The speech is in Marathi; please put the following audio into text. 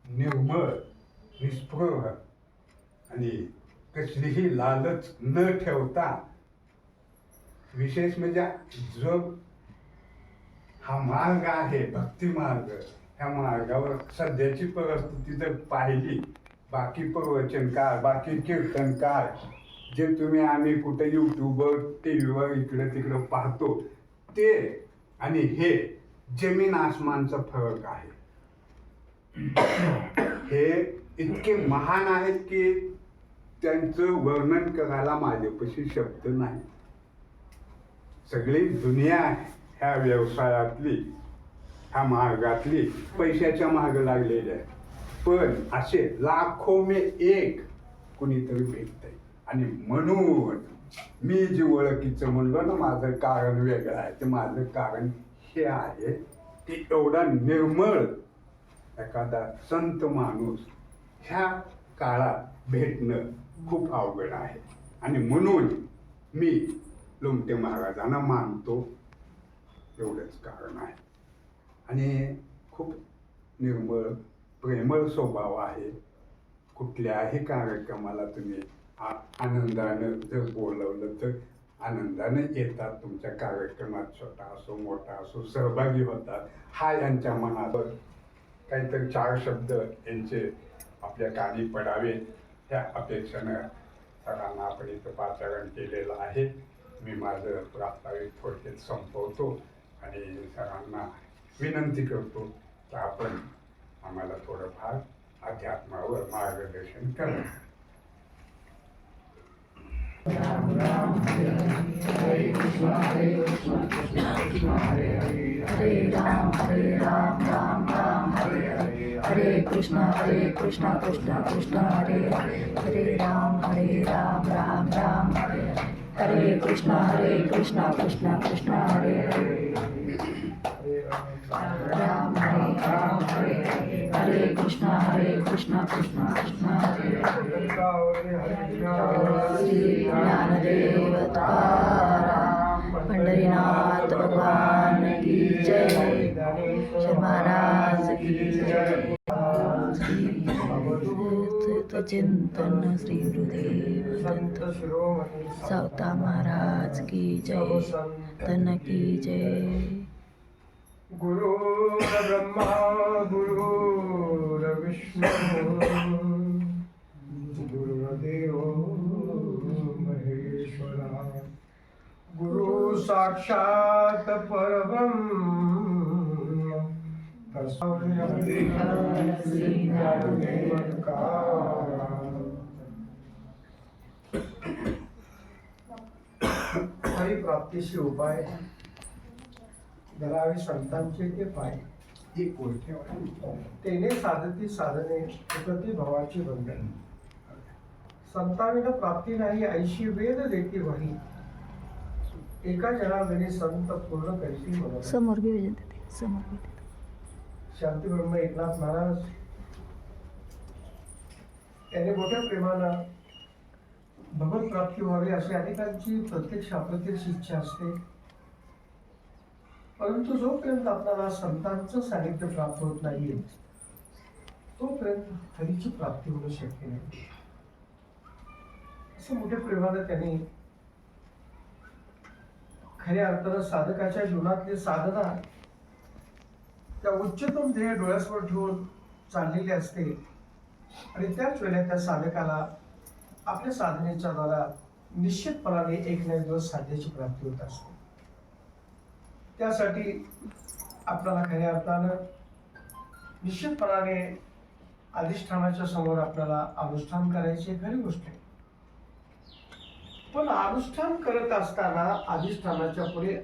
निर्मळ, निस्पृह आणि कसलीही लालच न ठेवता, विशेष म्हणजे जो हा मार्ग आहे भक्ती मार्ग, ह्या मार्गावर सध्याची परिस्थिती जर पाहिली, बाकी प्रवचनकार, बाकी कीर्तनकार जे तुम्ही आम्ही कुठे यूट्यूबवर टीव्हीवर इकडे तिकडे पाहतो, ते आणि हे जमीन आसमानचा फरक आहे. हे इतके महान आहेत की त्यांचं वर्णन करायला माझ्यापाशी शब्द नाही. सगळी दुनिया ह्या व्यवसायातली, ह्या मार्गातली पैशाच्या मागे लागलेली आहे, पण असे लाखो मे एक कुणीतरी भेटतंय. आणि म्हणून मी जी ओळखीचं म्हणलो ना, माझं कारण वेगळं आहे. ते माझं कारण हे आहे की एवढा निर्मळ एखादा संत माणूस ह्या काळात भेटणं खूप अवघड आहे. आणि म्हणून मी लोमटे महाराजांना मानतो, एवढंच कारण आहे. आणि खूप निर्मळ प्रेमळ स्वभाव आहे. कुठल्याही कार्यक्रमाला तुम्ही आनंदानं जर बोलवलं तर आनंदाने येतात. तुमच्या कार्यक्रमात छोटा असो मोठा असो सहभागी होतात. हा यांच्या मनावर काहीतरी 4 शब्द यांचे आपल्या कानी पडावे ह्या अपेक्षेनं सरांना आपण इथं पाचारण केलेलं आहे. मी माझं प्रास्ताविक थोडक्यात संपवतो आणि सरांना विनंती करतो की आपण आम्हाला थोडंफार अध्यात्मावर मार्गदर्शन करा. हरे कृष्ण कृष्ण हरे हरे हरे राम राम हरे हरे हरे कृष्ण कृष्ण कृष्ण हरे हरे हरे राम राम हरे हरे कृष्ण कृष्ण कृष्ण हरे हरे राम हरे हरे कृष्ण कृष्ण कृष्ण हरे श्री ज्ञानदेव तुकाराम पंढरीनाथ भगवान की जय. महाराज की जय. चिंतन श्री गुरुदेव दत्त सावता महाराज की जय. तन की जय. गुरु ब्रह्मा गुरु विष्णु गुरुदेव महेश्वरा. गुरु साक्षात परब्रह्म तस्मै श्री ज्ञानदेव तुकाराम. हरी प्राप्तीशी उपाय धरावे संतांचे ते पाय. एक ओळ ठेवा. तेने साधती साधने उपती भावाची बंधन. संताविना प्राप्ती नाही ऐशी वेद देती वही. एका जनार्दनी संत पूर्ण करीती मनोरथ. समोर बी वजन देते समोर बी देते. शांती ब्रह्म एकनाथ महाराज यांनी मोठ्या प्रेमानं भगवत प्राप्ती व्हावी अशी अनेकांची प्रत्यक्ष अप्रत्यक्ष इच्छा असते. परंतु जोपर्यंत आपल्याला संतांचं सानिध्य प्राप्त होत नाहीये तोपर्यंत हरीची प्राप्ती होणं शक्य नाही. असं मोठ्या प्रेमानं त्यांनी खऱ्या अर्थानं साधकाच्या जीवनातली साधना त्या उच्चतम ध्येय डोळ्यासमोर ठेवून चाललेली असते. आणि त्याच वेळेला त्या साधकाला आपल्या साधनेच्या द्वारा निश्चितपणाने एक ना एक दिवस साध्याची प्राप्ती होत असते. त्यासाठी आपल्याला खऱ्या अर्थानं निश्चितपणाने अधिष्ठानाच्या समोर आपल्याला अनुष्ठान करायची खरी गोष्ट आहे. पण अनुष्ठान करत असताना अधिष्ठानाच्या पुढे